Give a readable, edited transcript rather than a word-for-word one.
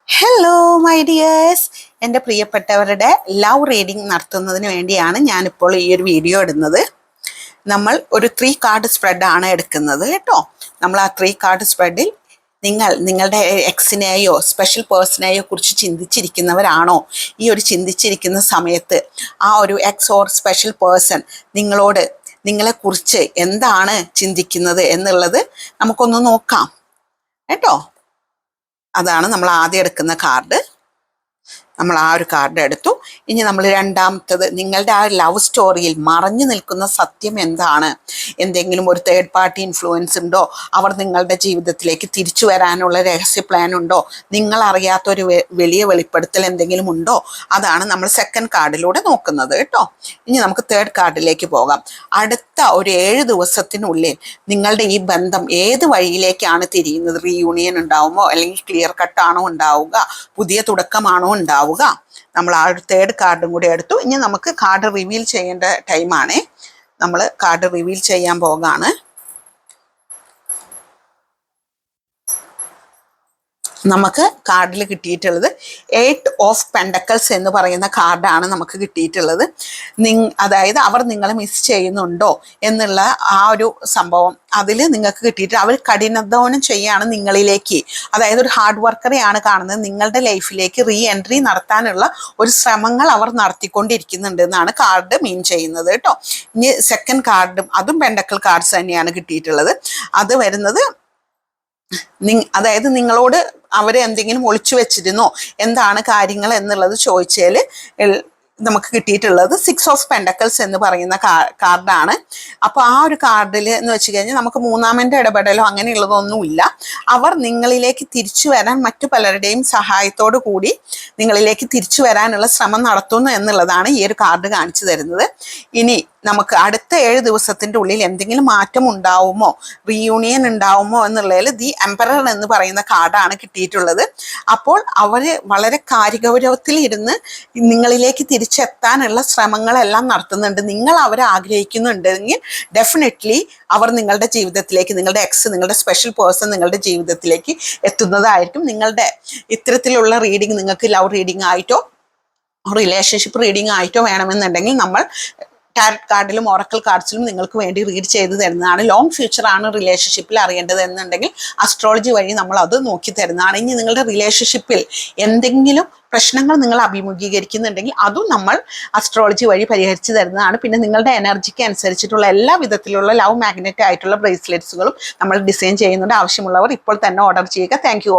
Hello my dears, എൻ്റെ പ്രിയപ്പെട്ടവരുടെ love reading നടത്തുന്നതിന് വേണ്ടിയാണ് ഞാനിപ്പോൾ ഈ ഒരു വീഡിയോ ഇടുന്നത്. നമ്മൾ ഒരു 3 കാർഡ് സ്പ്രെഡാണ് എടുക്കുന്നത് കേട്ടോ. നമ്മൾ ആ 3 കാർഡ് സ്പ്രെഡിൽ നിങ്ങളുടെ എക്സിനെയോ സ്പെഷ്യൽ പേഴ്സണെയോ കുറിച്ച് ചിന്തിച്ചിരിക്കുന്നവരാണോ? ഈ ഒരു ചിന്തിച്ചിരിക്കുന്ന സമയത്ത് ആ ഒരു എക്സ് ഓർ സ്പെഷ്യൽ പേഴ്സൺ നിങ്ങളെക്കുറിച്ച് എന്താണ് ചിന്തിക്കുന്നത് എന്നുള്ളത് നമുക്കൊന്ന് നോക്കാം കേട്ടോ. അതാണ് നമ്മൾ ആദ്യം എടുക്കുന്ന കാർഡ്. നമ്മൾ ആ ഒരു കാർഡ് എടുത്തു. ഇനി നമ്മൾ രണ്ടാമത്തത്, നിങ്ങളുടെ ആ ലവ് സ്റ്റോറിയിൽ മറഞ്ഞു നിൽക്കുന്ന സത്യം എന്താണ്? എന്തെങ്കിലും ഒരു തേർഡ് പാർട്ടി ഇൻഫ്ലുവൻസ് ഉണ്ടോ? അവർ നിങ്ങളുടെ ജീവിതത്തിലേക്ക് തിരിച്ചു വരാനുള്ള രഹസ്യ പ്ലാൻ ഉണ്ടോ? നിങ്ങൾ അറിയാത്തൊരു വലിയ വെളിപ്പെടുത്തൽ എന്തെങ്കിലും ഉണ്ടോ? അതാണ് നമ്മൾ സെക്കൻഡ് കാർഡിലൂടെ നോക്കുന്നത് കേട്ടോ. ഇനി നമുക്ക് തേർഡ് കാർഡിലേക്ക് പോകാം. അടുത്ത ഒരു 7 ദിവസത്തിനുള്ളിൽ നിങ്ങളുടെ ഈ ബന്ധം ഏത് വഴിയിലേക്കാണ് തിരിയുന്നത്? റീയൂണിയൻ ഉണ്ടാവുമോ, അല്ലെങ്കിൽ ക്ലിയർ കട്ടാണോ ഉണ്ടാവുക, പുതിയ തുടക്കമാണോ ഉണ്ടാവുക? നമ്മൾ ആ ഒരു തേർഡ് കാർഡും കൂടി എടുത്തു. ഇനി നമുക്ക് കാർഡ് റിവീൽ ചെയ്യേണ്ട ടൈമാണ്. നമ്മൾ കാർഡ് റിവീൽ ചെയ്യാൻ പോകാണ്. നമുക്ക് കാർഡിൽ കിട്ടിയിട്ടുള്ളത് 8 ഓഫ് പെൻഡക്കിൾസ് എന്ന് പറയുന്ന കാർഡാണ് നമുക്ക് കിട്ടിയിട്ടുള്ളത്. അതായത് അവർ നിങ്ങളെ മിസ് ചെയ്യുന്നുണ്ടോ എന്നുള്ള ആ ഒരു സംഭവം അതിൽ നിങ്ങൾക്ക് കിട്ടിയിട്ട് അവർ കഠിനാധ്വാനം ചെയ്യാണ് നിങ്ങളിലേക്ക്. അതായത് ഒരു ഹാർഡ് വർക്കറെയാണ് കാണുന്നത്. നിങ്ങളുടെ ലൈഫിലേക്ക് റീ എൻട്രി നടത്താനുള്ള ഒരു ശ്രമങ്ങൾ അവർ നടത്തിക്കൊണ്ടിരിക്കുന്നുണ്ട് എന്നാണ് കാർഡ് മീൻ ചെയ്യുന്നത് കേട്ടോ. ഇനി സെക്കൻഡ് കാർഡും അതും പെൻഡക്കിൾ കാർഡ്സ് തന്നെയാണ് കിട്ടിയിട്ടുള്ളത്. അത് വരുന്നത് അതായത് നിങ്ങളോട് അവരെ എന്തെങ്കിലും ഒളിച്ചു വെച്ചിരുന്നോ, എന്താണ് കാര്യങ്ങൾ എന്നുള്ളത് ചോദിച്ചാൽ നമുക്ക് കിട്ടിയിട്ടുള്ളത് 6 ഓഫ് പെൻഡക്കിൾസ് എന്ന് പറയുന്ന കാർഡാണ്. അപ്പോൾ ആ ഒരു കാർഡിൽ എന്ന് വെച്ച് കഴിഞ്ഞാൽ നമുക്ക് മൂന്നാമൻ്റെ ഇടപെടലോ അങ്ങനെയുള്ളതൊന്നുമില്ല. അവർ നിങ്ങളിലേക്ക് തിരിച്ചു വരാൻ മറ്റു പലരുടെയും സഹായത്തോടു കൂടി നിങ്ങളിലേക്ക് തിരിച്ചു വരാനുള്ള ശ്രമം നടത്തുന്നു എന്നുള്ളതാണ് ഈ ഒരു കാർഡ് കാണിച്ചു തരുന്നത്. ഇനി നമുക്ക് അടുത്ത 7 ദിവസത്തിൻ്റെ ഉള്ളിൽ എന്തെങ്കിലും മാറ്റം ഉണ്ടാവുമോ, റീയൂണിയൻ ഉണ്ടാവുമോ എന്നുള്ളതിൽ ദി എംപറർ എന്ന് പറയുന്ന കാർഡാണ് കിട്ടിയിട്ടുള്ളത്. അപ്പോൾ അവർ വളരെ കാര്യഗൗരവത്തിൽ ഇരുന്ന് നിങ്ങളിലേക്ക് തിരിച്ചെത്താനുള്ള ശ്രമങ്ങളെല്ലാം നടത്തുന്നുണ്ട്. നിങ്ങൾ അവരെ ആഗ്രഹിക്കുന്നുണ്ടെങ്കിൽ ഡെഫിനറ്റ്ലി അവർ നിങ്ങളുടെ ജീവിതത്തിലേക്ക്, നിങ്ങളുടെ എക്സ്, നിങ്ങളുടെ സ്പെഷ്യൽ പേഴ്സൺ നിങ്ങളുടെ ജീവിതത്തിലേക്ക് എത്തുന്നതായിരിക്കും. നിങ്ങളുടെ ഇത്തരത്തിലുള്ള റീഡിങ് നിങ്ങൾക്ക് ലവ് റീഡിംഗ് ആയിട്ടോ റിലേഷൻഷിപ്പ് റീഡിംഗ് ആയിട്ടോ വേണമെന്നുണ്ടെങ്കിൽ നമ്മൾ ടാരറ്റ് കാർഡിലും ഓറക്കിൾ കാർഡ്സിലും നിങ്ങൾക്ക് വേണ്ടി റീഡ് ചെയ്ത് തരുന്നതാണ്. ലോങ് ഫ്യൂച്ചറാണ് റിലേഷൻഷിപ്പിൽ അറിയേണ്ടത് എന്നുണ്ടെങ്കിൽ അസ്ട്രോളജി വഴി നമ്മൾ അത് നോക്കി തരുന്നതാണ്. ഇനി നിങ്ങളുടെ റിലേഷൻഷിപ്പിൽ എന്തെങ്കിലും പ്രശ്നങ്ങൾ നിങ്ങൾ അഭിമുഖീകരിക്കുന്നുണ്ടെങ്കിൽ അതും നമ്മൾ അസ്ട്രോളജി വഴി പരിഹരിച്ച് തരുന്നതാണ്. പിന്നെ നിങ്ങളുടെ എനർജിക്ക് അനുസരിച്ചിട്ടുള്ള എല്ലാ വിധത്തിലുള്ള ലവ് മാഗ്നറ്റ് ആയിട്ടുള്ള ബ്രേസ്ലെറ്റ്സുകളും നമ്മൾ ഡിസൈൻ ചെയ്യുന്നുണ്ട്. ആവശ്യമുള്ളവർ ഇപ്പോൾ തന്നെ ഓർഡർ ചെയ്യുക. Thank you.